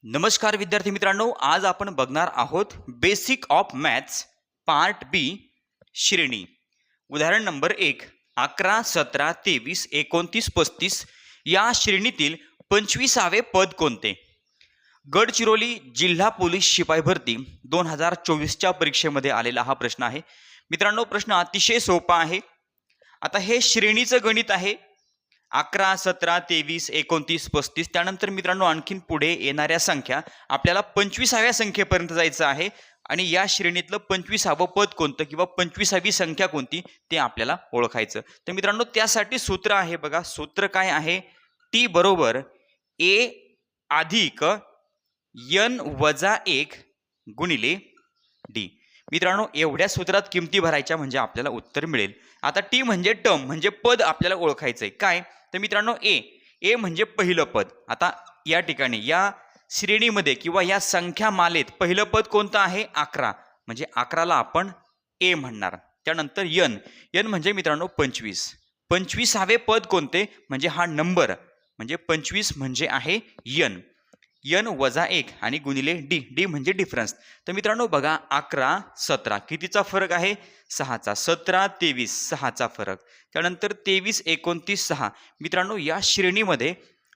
नमस्कार विद्यार्थी मित्रांनो, आज आपण बघणार आहोत बेसिक ऑफ मॅथ्स पार्ट बी श्रेणी. उदाहरण नंबर 1. 11, 17, 23, 29, 35 या श्रेणीतील 25वे पद कोणते? गडचिरोली जिल्हा पोलीस शिपाई भरती 2024च्या परीक्षेमध्ये आलेला हा प्रश्न आहे. मित्रांनो, प्रश्न अतिशय सोपा आहे. आता हे श्रेणीचं गणित आहे. 11, 17, 23, 29, 35 त्यानंतर मित्रांनो आणखीन पुढे येणाऱ्या संख्या आपल्याला 25व्या संख्येपर्यंत जायचं आहे आणि या श्रेणीतलं 25वं पद कोणतं किंवा 25वी संख्या कोणती ते आपल्याला ओळखायचं. तर मित्रांनो त्यासाठी सूत्र आहे बघा. सूत्र काय आहे? टी बरोबर ए अधिक n वजा 1 गुणिले डी. मित्रांनो एवढ्या सूत्रात किमती भरायच्या म्हणजे आपल्याला उत्तर मिळेल. आता टी म्हणजे टर्म म्हणजे पद आपल्याला ओळखायचंय. काय तर मित्रांनो ए म्हणजे पहिलं पद. आता या ठिकाणी या श्रेणीमध्ये किंवा या संख्या मालेत पहिलं पद कोणतं आहे? 11. म्हणजे 11ला आपण ए म्हणणार. त्यानंतर एन म्हणजे मित्रांनो 25. 25वे पद कोणते? म्हणजे हा नंबर म्हणजे 25 म्हणजे आहे n वजा 1 आणि गुणिले डी म्हणजे डिफरन्स. तर मित्रांनो बघा 11, 17 कितीचा फरक आहे? 6चा. 17, 23 6चा फरक. त्यानंतर 23, 29, 6. मित्रांनो या श्रेणीमध्ये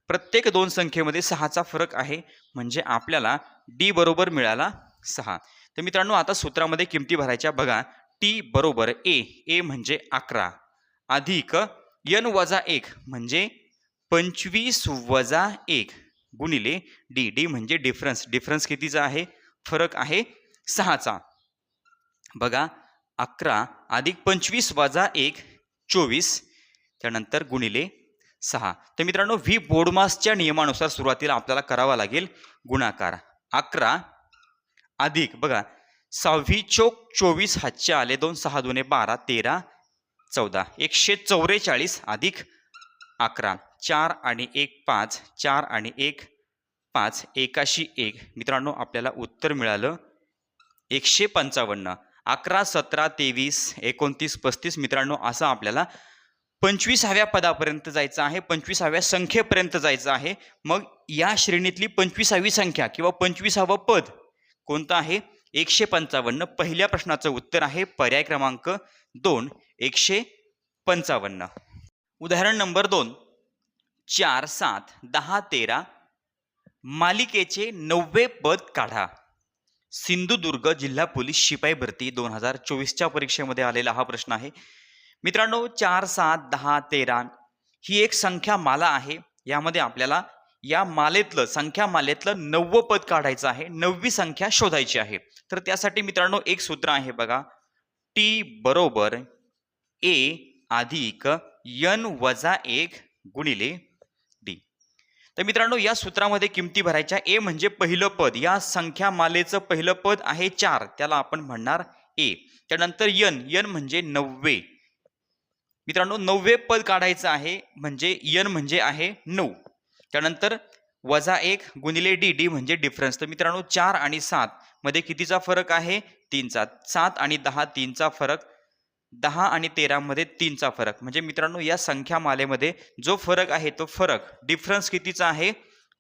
प्रत्येक दोन संख्येमध्ये 6चा फरक आहे म्हणजे आपल्याला डी बरोबर मिळाला 6. तर मित्रांनो आता सूत्रामध्ये किमती भरायच्या बघा. टी बरोबर ए म्हणजे 11 अधिक n वजा 1 म्हणजे 25 वजा 1 गुणिले डी म्हणजे डिफरन्स कितीचा आहे? फरक आहे 6चा. बघा 11 अधिक 25 वजा 1 24 त्यानंतर गुणिले 6. तर मित्रांनो व्ही बोर्डमासच्या नियमानुसार सुरुवातीला आपल्याला करावा लागेल गुणाकार. 11 अधिक बघा 6 चोक 24 हातचे आले 2 6 दुने 12 13 14 144 अधिक 11 4 आणि 1 5 4 आणि 1 5 एकाशी 1. मित्रांनो आपल्याला उत्तर मिळालं 155. 11, 17, 23, 29, 35 मित्रांनो असं आपल्याला 25व्या पदापर्यंत जायचं आहे. 25व्या संख्येपर्यंत जायचं आहे. मग या श्रेणीतली 25वी संख्या किंवा 25वं पद कोणतं आहे? 155. पहिल्या प्रश्नाचं उत्तर आहे पर्याय क्रमांक 2 155. उदाहरण नंबर 2. 4, 7, 10, 13 मालिकेचे 9वे पद काढा. सिंधुदुर्ग जिल्हा पोलीस शिपाई भरती 2024च्या परीक्षेमध्ये आलेला हा प्रश्न आहे. मित्रांनो 4, 7, 10, 13 ही एक संख्या माला आहे. यामध्ये आपल्याला या मालेतलं संख्या मालेतलं 9वं पद काढायचं आहे. 9वी संख्या शोधायची आहे. तर त्यासाठी मित्रांनो एक सूत्र आहे बघा. टी बरोबर ए अधिक n वजा 1 गुणिले डी. तर मित्रांनो या सूत्रामध्ये किमती भरायच्या. ए म्हणजे पहिलं पद. या संख्या मालेचं पहिलं पद आहे 4 त्याला आपण म्हणणार ए. त्यानंतर n म्हणजे 90. मित्रांनो 9वे पद काढायचं आहे म्हणजे n म्हणजे आहे 9. त्यानंतर वजा 1 गुणिले डी म्हणजे डिफरन्स. तर मित्रांनो 4 आणि 7 मध्ये कितीचा फरक आहे? 3चा. 7 आणि 10 3चा फरक. 10 आणि 13 मध्ये 3चा फरक. म्हणजे मित्रांनो या संख्या मालेमध्ये जो फरक आहे तो फरक डिफरन्स कितीचा आहे?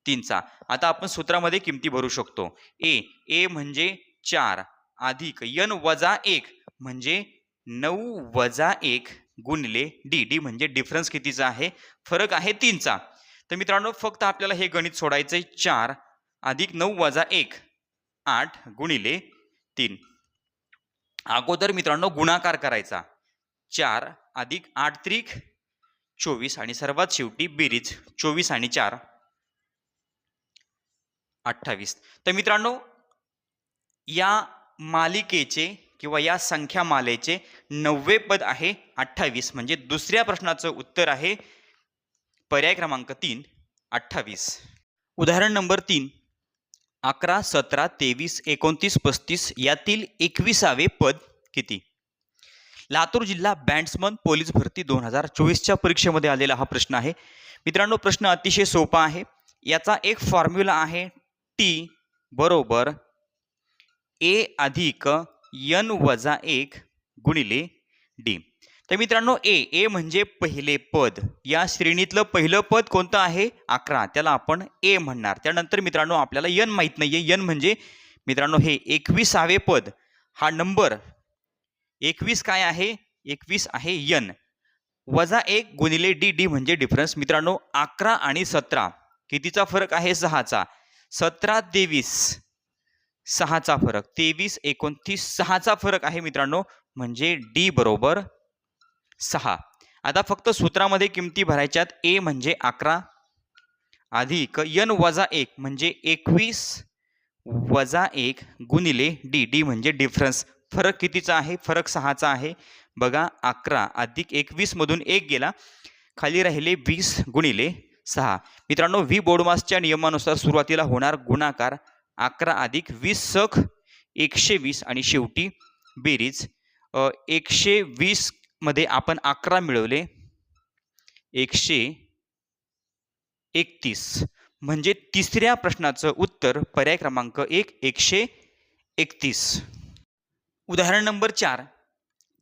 3चा. आता आपण सूत्रामध्ये किमती भरू शकतो. ए म्हणजे 4 अधिक n वजा 1 म्हणजे 9 वजा 1 गुणिले डी म्हणजे डिफरन्स कितीचा आहे? फरक आहे 3चा. तर मित्रांनो फक्त आपल्याला हे गणित सोडायचंय. 4 अधिक 9 वजा 1 8 गुणिले 3. अगोदर मित्रांनो गुणाकार करायचा. 4 अधिक 8 त्रिक 24 आणि सर्वात शेवटी बेरीज 24 आणि 4 28. तर मित्रांनो या मालिकेचे किंवा या संख्या मालेचे 9वे पद आहे 28. म्हणजे दुसऱ्या प्रश्नाचं उत्तर आहे पर्याय क्रमांक 3 28. उदाहरण नंबर 3. 11, 17, 23, 29, 35 यातील 21वे पद किती? लातूर जिल्हा बॅट्समन पोलीस भरती 2024च्या परीक्षेमध्ये आलेला हा प्रश्न आहे. मित्रांनो प्रश्न अतिशय सोपा आहे. याचा एक फॉर्म्युला आहे. टी बरोबर ए अधिक n वजा 1 गुणिले डी. तर मित्रांनो ए म्हणजे पहिले पद. या श्रेणीतलं पहिलं पद कोणतं आहे? 11. त्याला आपण ए म्हणणार. त्यानंतर मित्रांनो आपल्याला यन माहित नाहीये. यन म्हणजे मित्रांनो हे 21वे पद. हा नंबर 21 काय आहे? 21 आहे यन. वजा 1 गुणिले डी म्हणजे डिफरन्स. मित्रांनो 11 आणि 17 कितीचा फरक आहे? 6चा. 17 23 6चा फरक. 23 29 6चा फरक आहे मित्रांनो. म्हणजे डी बरोबर 6. आता फक्त सूत्रामध्ये किमती भरायच्यात. ए म्हणजे 11 अधिक यन वजा 1 म्हणजे 21 वजा 1 गुणिले डी म्हणजे डिफरन्स. फरक कितीचा आहे? फरक 6चा आहे. बघा 11 अधिक 21 मधून 1 गेला, खाली राहिले 20 गुणिले 6. मित्रांनो व्ही बोर्डमासच्या नियमानुसार सुरुवातीला होणार गुणाकार 11 अधिक 20 सख 120 आणि शेवटी बेरीज. 120 मध्ये आपण 11 मिळवले 131 म्हणजे तिसऱ्या प्रश्नाचं उत्तर पर्याय क्रमांक 1 131. उदाहरण नंबर 4.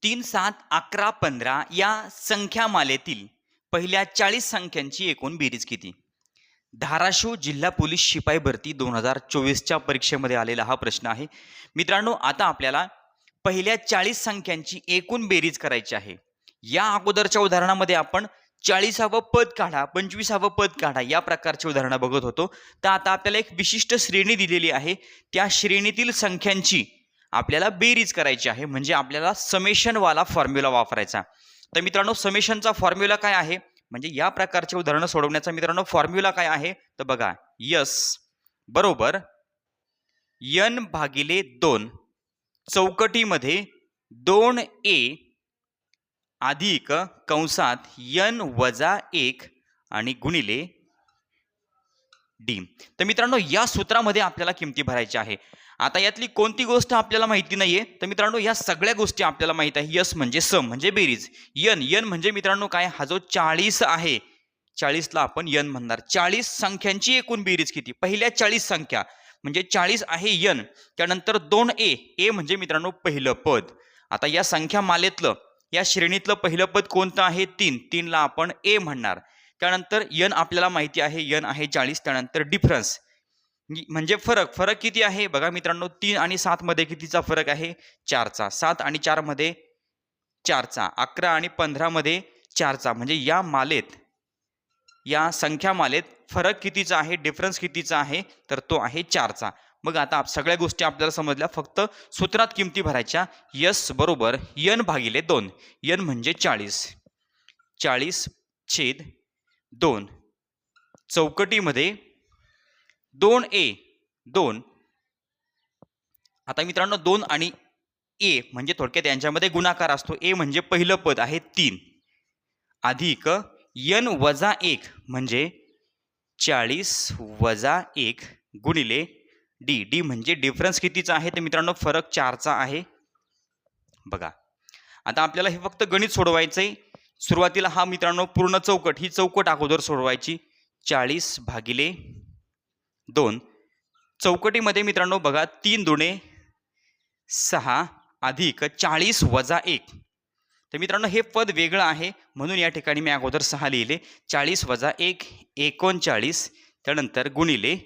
3 7 11 15 या संख्यामालेतील पहिल्या 40 संख्यांची एकूण बेरीज किती? धाराशिव जिल्हा पोलीस शिपाई भरती 2024च्या परीक्षेमध्ये आलेला हा प्रश्न आहे. मित्रांनो आता आपल्याला पहिल्या 40 संख्यांची एकूण बेरीज करायची आहे. या अगोदरच्या उदाहरणामध्ये आपण 40वे पद काढा 25वे पद काढा या प्रकारचे उदाहरणं बघत होतो. तर आता आपल्याला एक विशिष्ट श्रेणी दिलेली आहे. त्या श्रेणीतील संख्यांची आपल्याला बेरीज करायची आहे. म्हणजे आपल्याला समेशन वाला फॉर्म्युला वापरायचा. तर मित्रांनो समेशनचा फॉर्म्युला काय आहे? म्हणजे या प्रकारचे उदाहरणं सोडवण्याचा मित्रांनो फॉर्म्युला काय आहे? तर बघा यस बरोबर n भागिले 2 चौकटीमध्ये 2a अधिक कंसात n वजा 1 आणि गुणिले डी. तर मित्रांनो या सूत्रामध्ये आपल्याला किमती भरायच्या आहे. आता यातली कोणती गोष्ट आपल्याला माहिती नाहीये? तर मित्रांनो या सगळ्या गोष्टी आपल्याला माहित आहे. यस म्हणजे सम म्हणजे बेरीज. यन म्हणजे मित्रांनो काय? हा जो 40 आहे 40ला आपण यन म्हणणार. 40 संख्यांची एकूण बेरीज किती? पहिल्या 40 संख्या म्हणजे 40 आहे यन. त्यानंतर 2a म्हणजे मित्रांनो पहिलं पद. आता या संख्या मालेतलं या श्रेणीतलं पहिलं पद कोणतं आहे? 3. 3ला आपण ए म्हणणार. त्यानंतर यन आपल्याला माहिती आहे यन आहे 40. त्यानंतर डिफरन्स म्हणजे फरक किती आहे? बघा मित्रांनो 3 आणि 7 मध्ये कितीचा फरक आहे? 4चा. 7 आणि 4 मध्ये 4चा. 11 आणि 15 मध्ये 4चा. म्हणजे या मालेत या संख्या मालेत फरक कितीचा आहे? डिफरन्स कितीचा आहे? तर तो आहे 4चा. मग आता सगळ्या गोष्टी आपल्याला समजल्या. फक्त सूत्रात किमती भरायच्या. यस बरोबर n भागिले 2. n म्हणजे 40. 40/2 चौकटीमध्ये 2a 2. आता मित्रांनो 2 आणि a म्हणजे थोडक्यात यांच्यामध्ये गुणाकार असतो. a म्हणजे पहिलं पद आहे 3 अधिक n वजा 1 म्हणजे 40 वजा 1 गुणिले डी म्हणजे डिफरन्स कितीचा आहे? तर मित्रांनो फरक 4चा आहे. बघा आता आपल्याला हे फक्त गणित सोडवायचंय. सुरुवातीला हा मित्रांनो पूर्ण चौकट ही चौकट अगोदर सोडवायची. 40/2 चौकटीमध्ये मित्रांनो बघा 3 दुणे 6 अधिक 40 वजा 1. तर मित्रांनो हे पद वेगळं आहे म्हणून या ठिकाणी मी अगोदर 6 लिहिले. 40 वजा 1 39 त्यानंतर गुणिले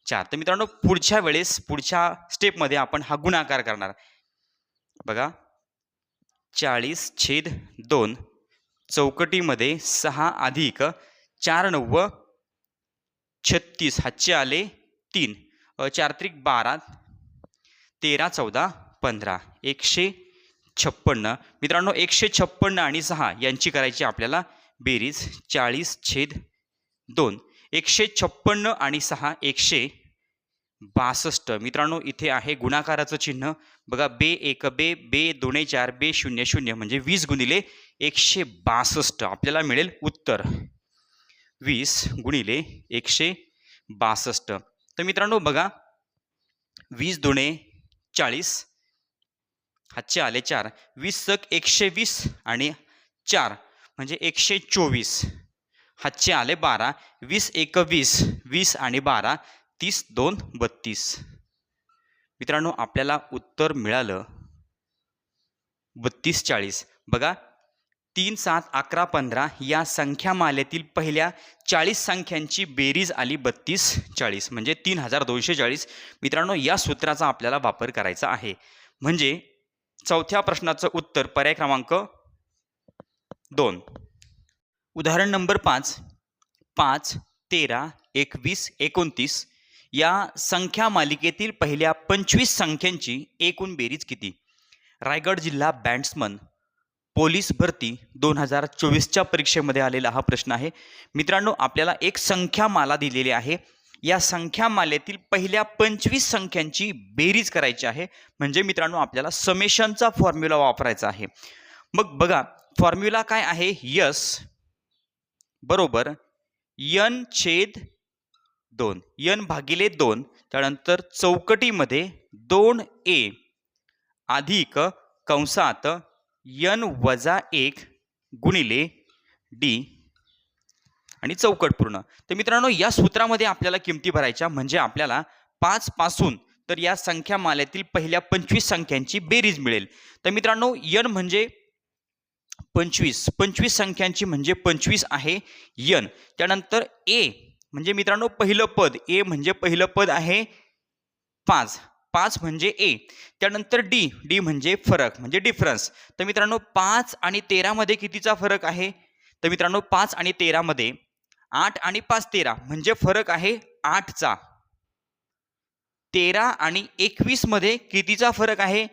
4. तर मित्रांनो पुढच्या वेळेस पुढच्या स्टेपमध्ये आपण हा गुणाकार करणार. बघा 40/2 चौकटीमध्ये 6 अधिक 4 9 36 हातचे आले 3 4 त्रिक 12 13 14 15 156. मित्रांनो 156 आणि 6 यांची करायची आपल्याला बेरीज. 40/2 156 आणि 6 162. मित्रांनो इथे आहे गुणाकाराचं चिन्ह. बघा बे 1 बे बे 2 4 बे 0 0 म्हणजे 20 गुणिले 162 आपल्याला मिळेल उत्तर 20 गुणिले 162. तर मित्रांनो बघा 20 दुणे 40 हातचे आले 4 20 सक 120 आणि 4 म्हणजे 124 हातचे आले 12 20 1 20 20 आणि 12 30 2 32. मित्रांनो आपल्याला उत्तर मिळालं 32 40. बघा 3, 7, 11, 15 या संख्यामालेतील पहिल्या 40 संख्यांची बेरीज आली 3240 म्हणजे 3240. मित्रांनो या सूत्राचा आपल्याला वापर करायचा आहे. म्हणजे चौथ्या प्रश्नाचं उत्तर पर्याय क्रमांक 2. उदाहरण नंबर 5. 5, 13, 21, 29 या संख्या मालिकेतील पहिल्या 25 संख्यांची एकूण बेरीज किती? रायगड जिल्हा बॅट्समन पोलीस भरती 2024च्या परीक्षेमध्ये आलेला हा प्रश्न आहे. मित्रांनो आपल्याला एक संख्यामाला दिलेली आहे. या संख्यामालेतील पहिल्या 25 संख्यांची बेरीज करायची आहे. म्हणजे मित्रांनो आपल्याला समेशनचा फॉर्म्युला वापरायचा आहे. मग बघा फॉर्म्युला काय आहे? यस बरोबर n/2 n भागिले 2 त्यानंतर चौकटीमध्ये 2a अधिक कंसात n-1 गुणिले d आणि चौकट पूर्ण. तर मित्रांनो या सूत्रामध्ये आपल्याला किमती भरायच्या म्हणजे आपल्याला 5 पासून तर या संख्यामालेतील पहिल्या 25 संख्यांची बेरीज मिळेल. तर मित्रांनो n म्हणजे 25 संख्यांची म्हणजे 25 आहे n. त्यानंतर a म्हणजे मित्रांनो पहिलं पद a म्हणजे पहिलं पद आहे 5 म्हणजे a. त्यानंतर d म्हणजे फरक म्हणजे डिफरन्स. तर मित्रांनो 5 आणि 13 मध्ये कितीचा फरक आहे? तर मित्रांनो 5 आणि 13 मध्ये 8 आणि 5 13 म्हणजे फरक आहे 8चा. 13 आणि 21 मध्ये कितीचा फरक आहे?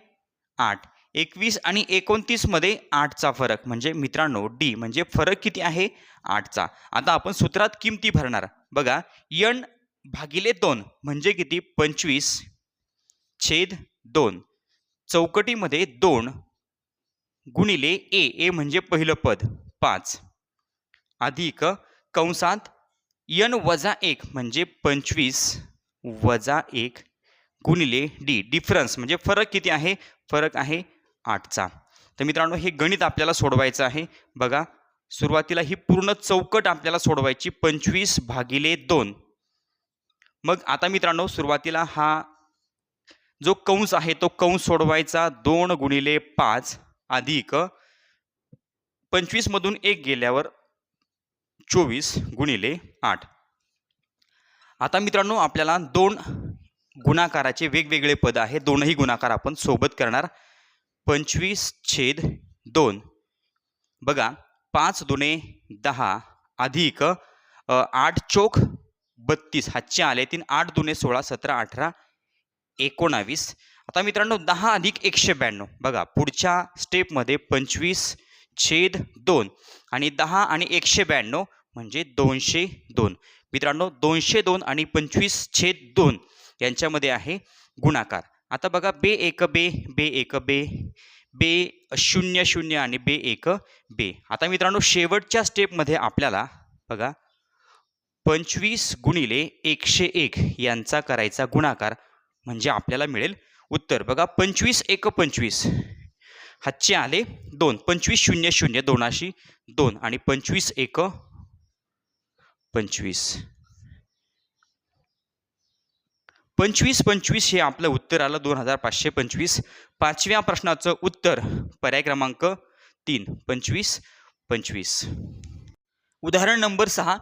8. 21 आणि 29 मध्ये 8चा फरक म्हणजे मित्रांनो d म्हणजे फरक किती आहे? 8चा. आता आपण सूत्रात किमती भरणार. बघा n भागिले 2 म्हणजे किती? 25/2 चौकटीमध्ये 2 गुणिले a म्हणजे पहिलं पद 5 अधिक कंसात n-1 म्हणजे 25-1 गुणिले d डिफरन्स म्हणजे फरक किती आहे? फरक आहे 8चा. तर मित्रांनो हे गणित आपल्याला सोडवायचं आहे. बघा सुरुवातीला ही पूर्ण चौकट आपल्याला सोडवायची 25/2. मग आता मित्रांनो सुरुवातीला हा जो कंस आहे तो कंस सोडवायचा 2 गुणिले 5 अधिक 25 मधून 1 गेल्यावर 24 गुणिले 8. आता मित्रांनो आपल्याला 2 गुणाकाराचे वेगवेगळे पद आहे. दोनही गुणाकार आपण सोबत करणार. 25/2 बघा 5 दुणे 10 अधिक 8 चोक 32 हातचे आले 3 8 दुणे 16 17 18 19. आता मित्रांनो 10 अधिक 192 बघा पुढच्या स्टेपमध्ये 25/2 आणि 10 आणि 192 म्हणजे 202. मित्रांनो 202 आणि 25/2 यांच्यामध्ये आहे गुणाकार. आता बघा b1 b 0 आणि b1 आता मित्रांनो शेवटच्या स्टेपमध्ये आपल्याला बघा 25 गुणिले 101 यांचा करायचा गुणाकार म्हणजे आपल्याला मिळेल उत्तर. बघा 25 25 हातचे आले 2 25 0 0 2 2 आणि 25 25 25 हे आपलं उत्तर आलं 2525. पाचव्या प्रश्नाचं उत्तर पर्याय क्रमांक 3 25. उदाहरण नंबर 6.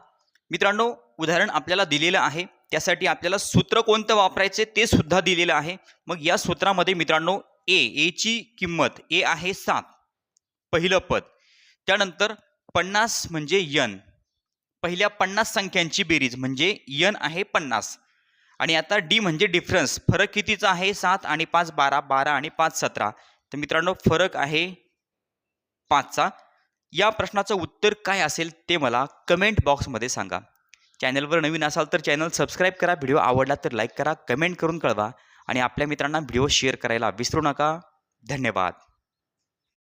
मित्रांनो उदाहरण आपल्याला दिलेलं आहे त्यासाठी आपल्याला सूत्र कोणतं वापरायचे ते सुद्धा दिलेलं आहे. मग या सूत्रामध्ये मित्रांनो a ची किंमत a आहे 7 पहिलं पद. त्यानंतर 50 म्हणजे n पहिल्या 50 संख्यांची बेरीज म्हणजे n आहे 50. आणि आता d म्हणजे डिफरन्स फरक कितीचा आहे? 7 आणि 5 12 12 आणि 5 17. तर मित्रांनो फरक आहे 5चा. या प्रश्नाचं उत्तर काय असेल ते मला कमेंट बॉक्समध्ये सांगा. चॅनलवर नवीन असाल तर चॅनल सबस्क्राईब करा. व्हिडिओ आवडला तर लाईक करा. कमेंट करून कळवा आणि आपल्या मित्रांना व्हिडिओ शेअर करायला विसरू नका. धन्यवाद.